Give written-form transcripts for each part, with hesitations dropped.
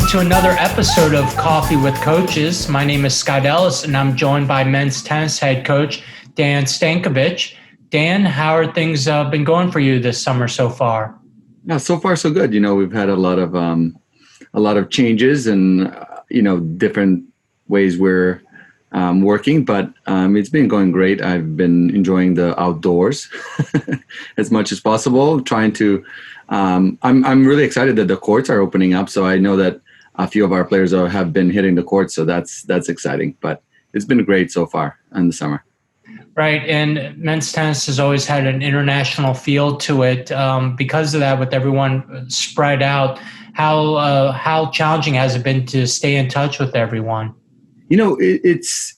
to another episode of Coffee with Coaches. My name is Scott Ellis, and I'm joined by men's tennis head coach Dejan Stankovic. Dan, how are things been going for you this summer so far? Yeah, so far so good. We've had a lot of changes and different ways we're working, but it's been going great. I've been enjoying the outdoors as much as possible. Trying to, I'm really excited that the courts are opening up. So I know that a few of our players have been hitting the courts, so that's exciting. But it's been great so far in the summer. Right, and men's tennis has always had an international feel to it. Because of that, with everyone spread out, how challenging has it been to stay in touch with everyone? It's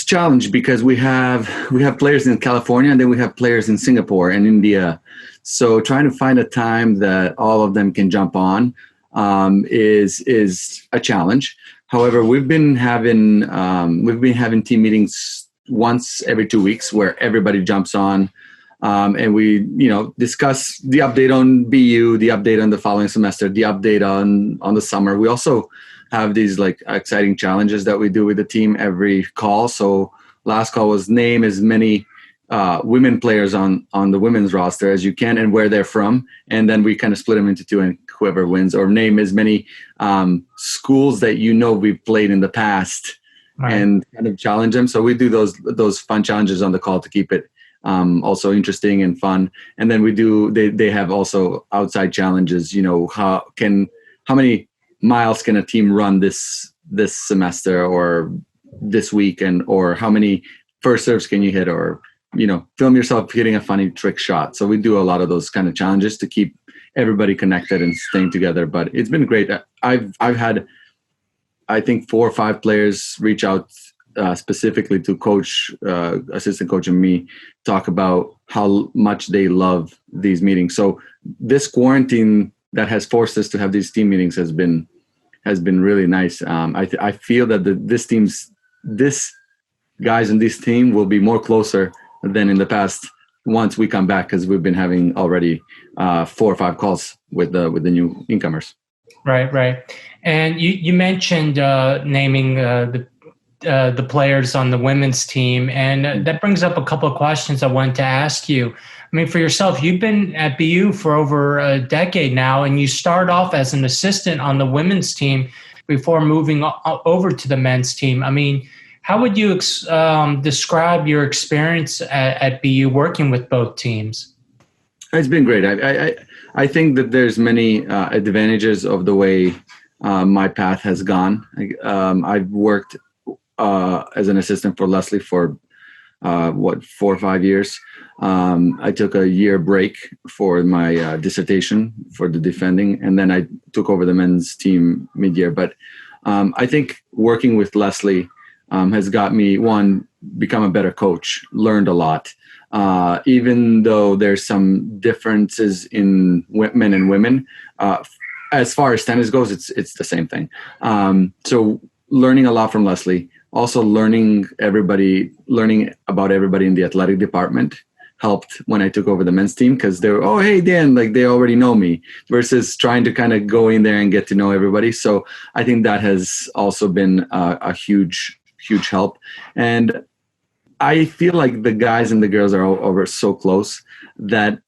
challenged because we have players in California and then we have players in Singapore and India. So trying to find a time that all of them can jump on is a challenge. However, we've been having team meetings once every 2 weeks where everybody jumps on, and we discuss the update on BU, the update on the following semester, the update on the summer. We also have these exciting challenges that we do with the team every call. So last call was name as many women players on the women's roster as you can and where they're from, and then we kind of split them into two, and whoever wins, or name as many schools that we've played in the past. Right. And kind of challenge them. So we do those fun challenges on the call to keep it also interesting and fun. And then they have also outside challenges. How many miles can a team run this semester or this week, or how many first serves can you hit, or film yourself hitting a funny trick shot. So we do a lot of those kind of challenges to keep everybody connected and staying together. But it's been great. I've had, I think, 4 or 5 players reach out specifically to coach, assistant coach, and me, talk about how much they love these meetings. So this quarantine that has forced us to have these team meetings has been really nice. I feel that this guys in this team will be more closer than in the past once we come back, because we've been having already 4 or 5 calls with the new incomers. Right. And you mentioned naming the players on the women's team, and that brings up a couple of questions I wanted to ask you. I mean, for yourself, you've been at BU for over a decade now, and you start off as an assistant on the women's team before moving over to the men's team. I mean, how would you describe your experience at BU working with both teams? It's been great. I think that there's many advantages of the way my path has gone. I've worked as an assistant for Leslie for 4 or 5 years. I took a year break for my dissertation for the defending, and then I took over the men's team mid-year. But I think working with Leslie has got me, one, become a better coach, learned a lot. Even though there's some differences in men and women, as far as tennis goes, it's the same thing. So learning a lot from Leslie, also learning about everybody in the athletic department helped when I took over the men's team, because they were, oh, hey, Dan, they already know me, versus trying to kind of go in there and get to know everybody. So I think that has also been a huge help. And I feel like the guys and the girls are over so close that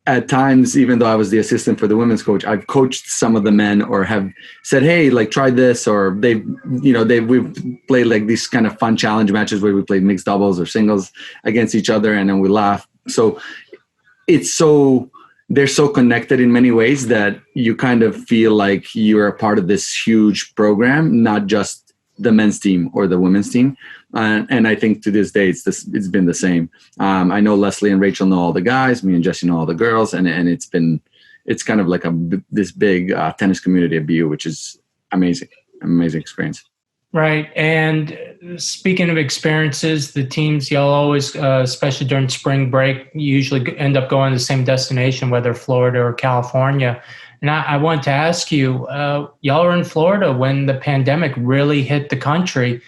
at times, even though I was the assistant for the women's coach, I've coached some of the men, or have said, hey, try this, or we've played these kind of fun challenge matches where we played mixed doubles or singles against each other, and then we laugh. So they're so connected in many ways that you kind of feel like you're a part of this huge program, not just the men's team or the women's team. And I think to this day, it's been the same. I know Leslie and Rachel know all the guys, me and Jesse know all the girls, and it's kind of like this big tennis community at BU, which is amazing experience. Right. And speaking of experiences, the teams, y'all always, especially during spring break, usually end up going to the same destination, whether Florida or California. And I want to ask you, y'all were in Florida when the pandemic really hit the country.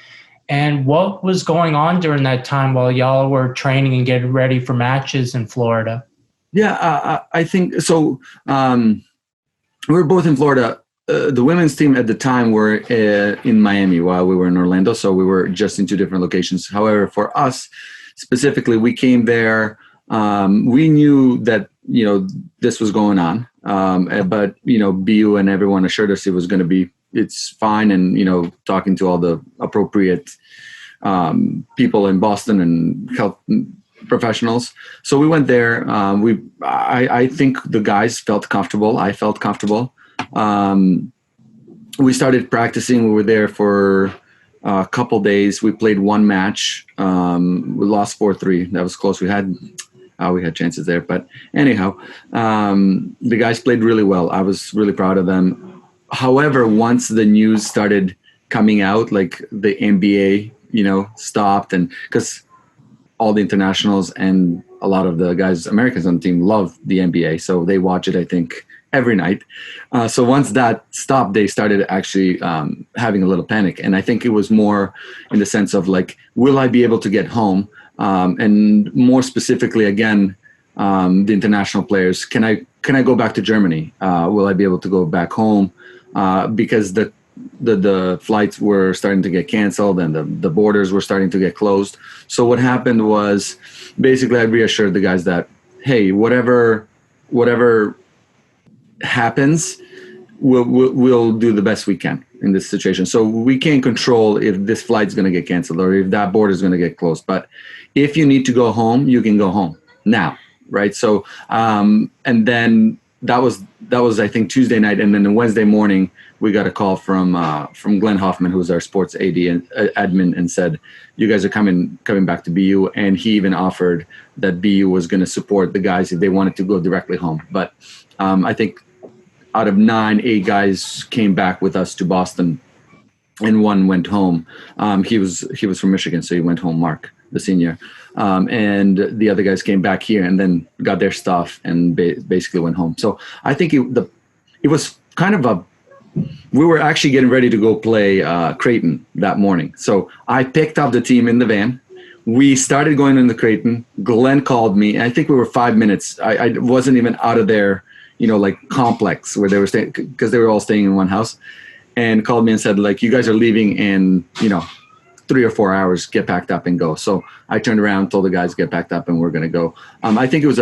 And what was going on during that time while y'all were training and getting ready for matches in Florida? Yeah, I think so. We were both in Florida the women's team at the time were in Miami while we were in Orlando, so we were just in two different locations. However, for us specifically, we came there. We knew that this was going on, but BU and everyone assured us it's fine, and talking to all the appropriate people in Boston and health professionals. So we went there. I think the guys felt comfortable. I felt comfortable. We started practicing. We were there for a couple days. We played one match. We lost 4-3. That was close. We had chances there, but anyhow, the guys played really well. I was really proud of them. However, once the news started coming out, like the NBA, stopped, and because all the internationals and a lot of the guys, Americans on the team, love the NBA, so they watch it, I think, every night. So once that stopped, they started actually having a little panic. And I think it was more in the sense of like, will I be able to get home? And more specifically, again, the international players, can I go back to Germany? Will I be able to go back home? Because the flights were starting to get canceled and the borders were starting to get closed. So what happened was basically I reassured the guys that, hey, whatever happens, we'll do the best we can in this situation. So we can't control if this flight's going to get canceled or if that border is going to get closed. But if you need to go home, you can go home now, right? So and then that was I think Tuesday night, and then on Wednesday morning we got a call from Glenn Hoffman, who was our sports AD and admin, and said, you guys are coming back to BU, and he even offered that BU was going to support the guys if they wanted to go directly home. But I think out of 9, 8 guys came back with us to Boston, and one went home. He was from Michigan, so he went home, Mark, the senior. And the other guys came back here and then got their stuff and basically went home. So I think it was kind of we were actually getting ready to go play Creighton that morning. So I picked up the team in the van. We started going into Creighton. Glenn called me. And I think we were 5 minutes. I wasn't even out of their, like complex where they were staying, because they were all staying in one house, and called me and said, like, you guys are leaving in, 3 or 4 hours, get packed up and go. So I turned around, told the guys, get packed up and we're going to go. I think it was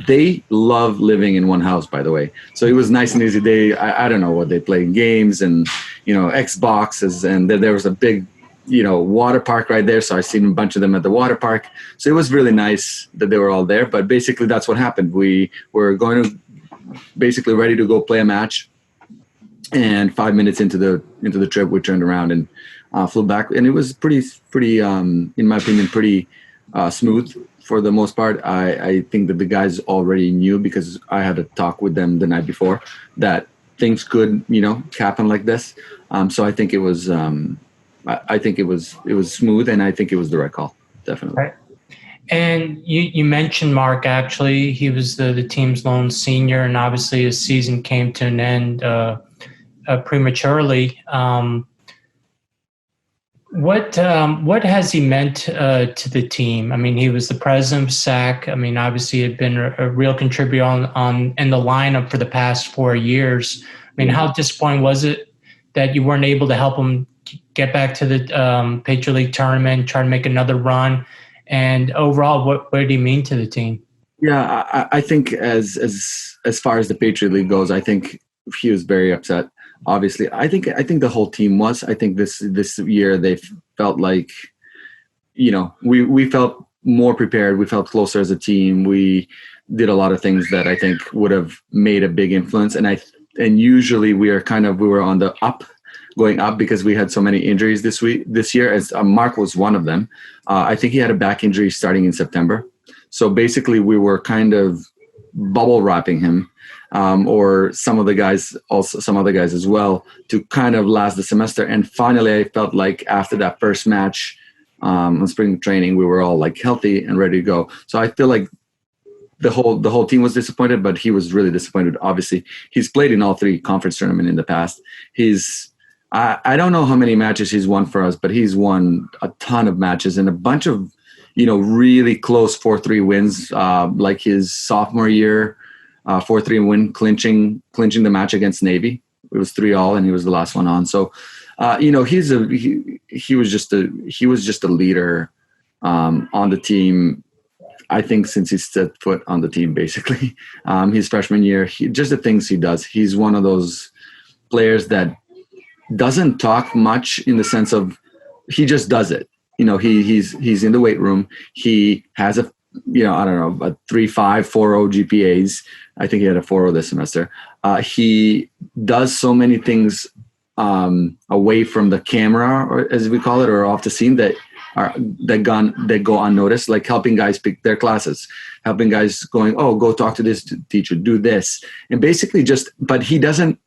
they love living in one house, by the way. So it was nice and easy. I don't know what they played, games and, Xboxes. And then there was a big, water park right there. So I seen a bunch of them at the water park. So it was really nice that they were all there. But basically that's what happened. We were going to basically ready to go play a match. And 5 minutes into the trip, we turned around and flew back, and it was pretty, in my opinion, pretty smooth for the most part. I think that the guys already knew, because I had a talk with them the night before, that things could, happen like this. So I think it was, it was smooth, and I think it was the right call, definitely. Right. And you mentioned Mark. Actually, he was the team's lone senior, and obviously his season came to an end prematurely. What has he meant to the team? I mean, he was the president of SAC. I mean, obviously, he had been a real contributor in the lineup for the past 4 years. I mean, how disappointing was it that you weren't able to help him get back to the Patriot League tournament, try to make another run? And overall, what did he mean to the team? Yeah, I think as far as the Patriot League goes, I think he was very upset. Obviously, I think the whole team was. I think this year they felt like, we felt more prepared. We felt closer as a team. We did a lot of things that I think would have made a big influence. And usually we were on the going up because we had so many injuries this year. As Mark was one of them. I think he had a back injury starting in September. So basically, we were kind of bubble wrapping him. Or some other guys as well, to kind of last the semester. And finally, I felt like after that first match on spring training, we were all like healthy and ready to go. So I feel like the whole team was disappointed, but he was really disappointed. Obviously, he's played in all 3 conference tournaments in the past. I don't know how many matches he's won for us, but he's won a ton of matches and a bunch of really close 4-3 wins, like his sophomore year. 4-3 win, clinching the match against Navy It was 3-all, and he was the last one on. So, he was just a leader on the team. I think since he set foot on the team, basically, his freshman year, just the things he does. He's one of those players that doesn't talk much in the sense of he just does it. He's in the weight room. He has a 3.5, 4.0 GPAs. I think he had a 4.0 this semester. He does so many things away from the camera, or as we call it, or off the scene that go unnoticed, like helping guys pick their classes, helping guys going, oh, go talk to this teacher, do this. And basically but he doesn't,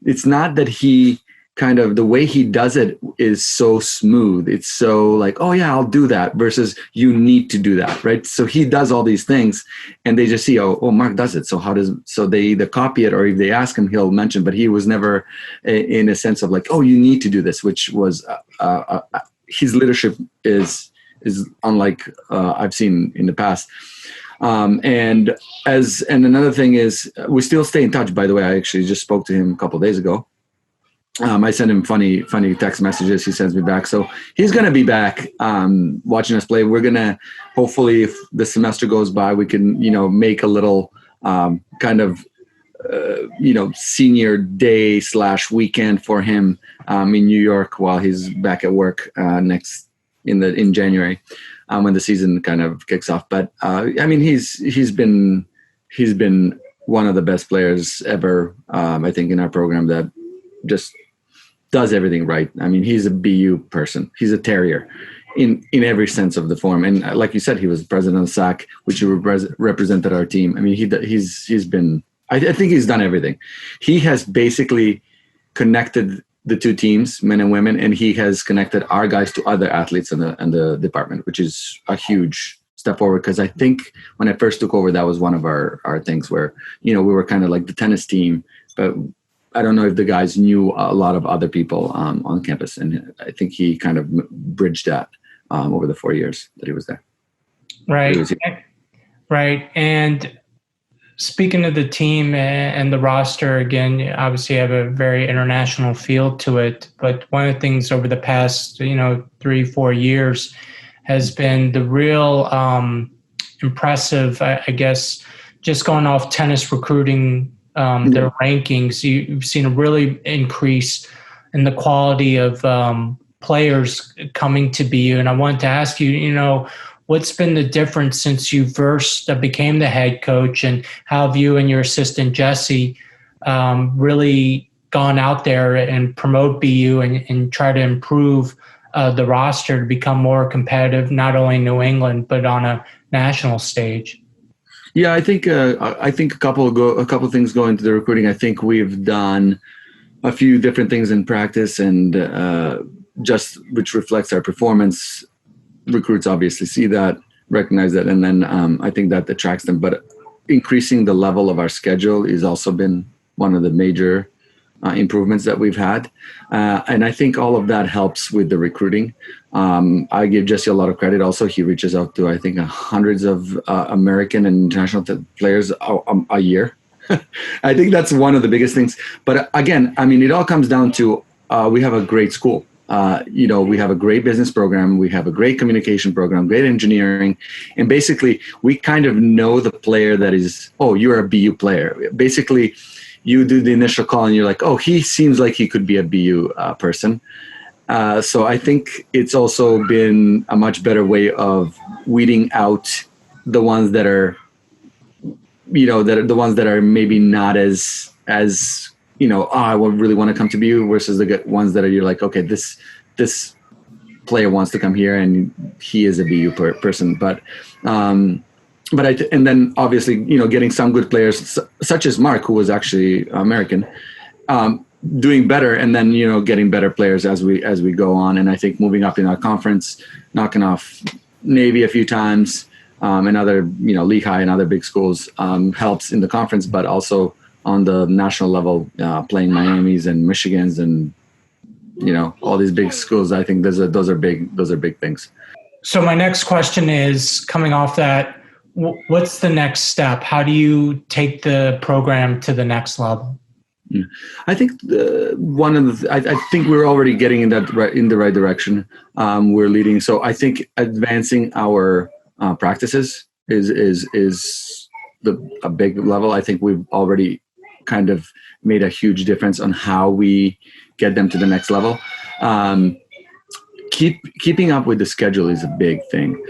it's not that he kind of, the way he does it is so smooth. It's so like, oh yeah, I'll do that, versus you need to do that, right? So he does all these things and they just see, oh, Mark does it. So they either copy it, or if they ask him, he'll mention, but he was never in a sense of like, oh, you need to do this, which was, his leadership is unlike I've seen in the past. And another thing is, we still stay in touch, by the way. I actually just spoke to him a couple of days ago. I send him funny text messages. He sends me back. So he's going to be back watching us play. We're going to, hopefully, if the semester goes by, we can, make a little senior day / weekend for him in New York while he's back at work in January when the season kind of kicks off. But he's been one of the best players ever, I think, in our program, that just does everything right. I mean, he's a BU person. He's a Terrier in every sense of the form. And like you said, he was president of SAC, which represented our team. I mean, he's been, I think he's done everything. He has basically connected the two teams, men and women, and he has connected our guys to other athletes in the department, which is a huge step forward. Because I think when I first took over, that was one of our things where, we were kind of like the tennis team, but I don't know if the guys knew a lot of other people on campus. And I think he kind of bridged that over the 4 years that he was there. Right. Right. And speaking of the team and the roster, again, obviously you have a very international feel to it. But one of the things over the past, 3-4 years has been the real impressive, I guess, just going off tennis recruiting, their rankings. You've seen a really increase in the quality of players coming to BU. And I wanted to ask you, what's been the difference since you first became the head coach, and how have you and your assistant, Jesse, really gone out there and promote BU and try to improve the roster to become more competitive, not only in New England, but on a national stage? Yeah, I think a couple of things go into the recruiting. I think we've done a few different things in practice, and just which reflects our performance. Recruits obviously see that, recognize that, and then I think that attracts them. But increasing the level of our schedule has also been one of the major improvements that we've had. And I think all of that helps with the recruiting. I give Jesse a lot of credit. Also, he reaches out to, I think, hundreds of American and international players a year. I think that's one of the biggest things. But again, I mean, it all comes down to we have a great school. We have a great business program. We have a great communication program, great engineering. And basically, we kind of know the player that is, oh, you're a BU player. Basically, you do the initial call and you're like, oh, he seems like he could be a BU person. So I think it's also been a much better way of weeding out the ones that are, the ones that are maybe not as I would really want to come to BU, versus the ones that are, you're like, okay, this player wants to come here and he is a BU person. But and then obviously, getting some good players such as Mark, who was actually American, doing better, and then, getting better players as we go on. And I think moving up in our conference, knocking off Navy a few times, and other, Lehigh and other big schools, helps in the conference, but also on the national level, playing Miami's and Michigan's and, all these big schools. I think those are big things. So my next question is, coming off that, what's the next step? How do you take the program to the next level? Yeah. I think I think we're already getting in the right direction. We're leading, so I think advancing our practices is a big level. I think we've already kind of made a huge difference on how we get them to the next level. Keeping up with the schedule is a big thing,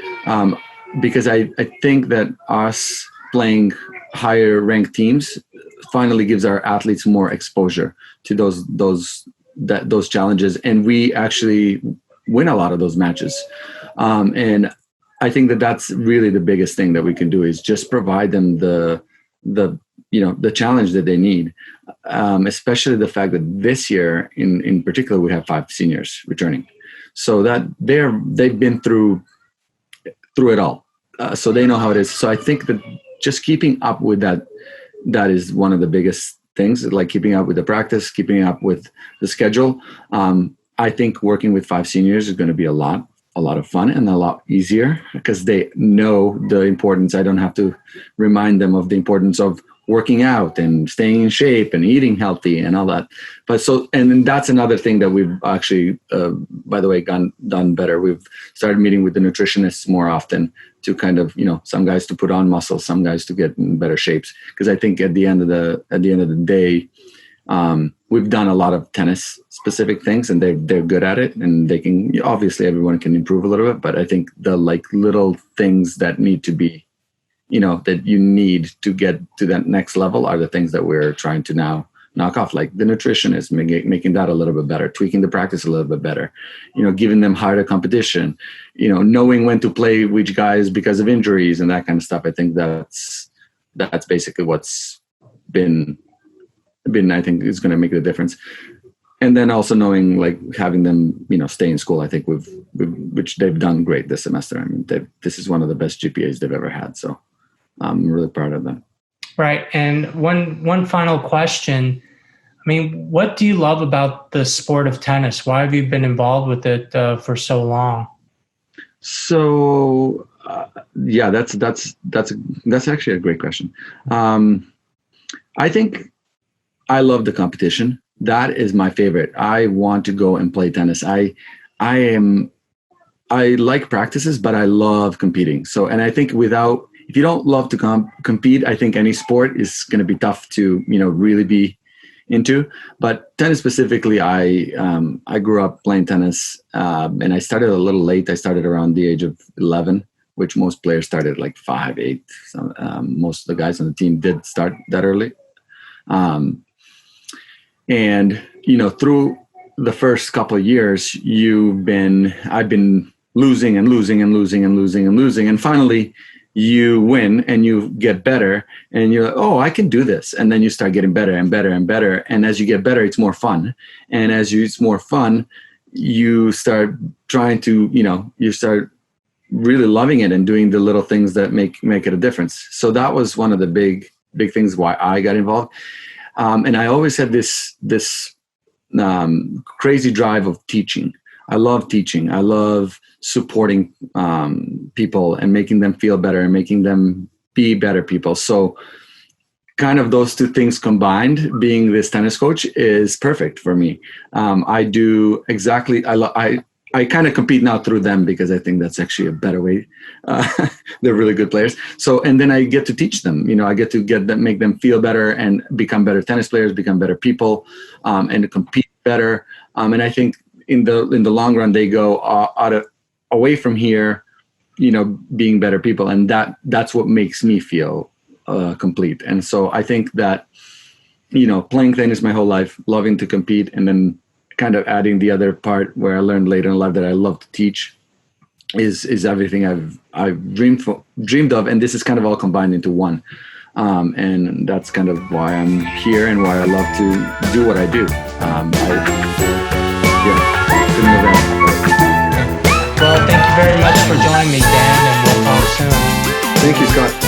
because I think that us playing higher ranked teams finally gives our athletes more exposure to those challenges, and we actually win a lot of those matches. And I think that that's really the biggest thing that we can do, is just provide them the challenge that they need. Especially the fact that this year in particular we have 5 seniors returning, so that they've been through it all, so they know how it is. So I think that just keeping up with that is one of the biggest things, like keeping up with the practice, keeping up with the schedule. I think working with 5 seniors is going to be a lot of fun and a lot easier, because they know the importance. I don't have to remind them of the importance of working out and staying in shape and eating healthy and all that. And that's another thing that we've actually, by the way, done better. We've started meeting with the nutritionists more often to kind of, some guys to put on muscle, some guys to get in better shapes. Because I think at the end of the day, we've done a lot of tennis specific things, and they're good at it, and they can, obviously everyone can improve a little bit, but I think the little things that need to be, that you need to get to that next level are the things that we're trying to now knock off, like the nutritionist, making that a little bit better, tweaking the practice a little bit better, giving them harder competition, knowing when to play which guys because of injuries and that kind of stuff. I think that's basically what's been I think is going to make the difference. And then also knowing, like, having them, stay in school. I think which they've done great this semester. I mean, this is one of the best GPAs they've ever had. So I'm really proud of them. Right. And one final question. I mean, what do you love about the sport of tennis? Why have you been involved with it for so long? So yeah, that's actually a great question. I think I love the competition. That is my favorite. I want to go and play tennis. I like practices, but I love competing. So, and I think if you don't love to compete, I think any sport is going to be tough to, really be into. But tennis specifically, I grew up playing tennis, and I started a little late. I started around the age of 11, which most players started like 5, 8. So, most of the guys on the team did start that early. And, through the first couple of years, I've been losing and losing and losing and losing and losing. And finally you win and you get better and you're like, oh, I can do this. And then you start getting better and better and better. And as you get better, it's more fun. And it's more fun, you start trying to, you start really loving it and doing the little things that make it a difference. So that was one of the big things why I got involved. And I always had this crazy drive of teaching. I love teaching. I love supporting people and making them feel better and making them be better people. So kind of those two things combined, being this tennis coach, is perfect for me. I do exactly, I kind of compete now through them because I think that's actually a better way. They're really good players. So, and then I get to teach them, I get to make them feel better and become better tennis players, become better people, and to compete better. And I think in the long run, they go away from here, being better people. And that's what makes me feel complete. And so I think that, playing tennis my whole life, loving to compete, and then kind of adding the other part where I learned later in life that I love to teach is everything I've dreamed of. And this is kind of all combined into one. And that's kind of why I'm here and why I love to do what I do. Couldn't have asked. Well, thank you very much for joining me, Dan, and we'll talk soon. Thank you, Scott.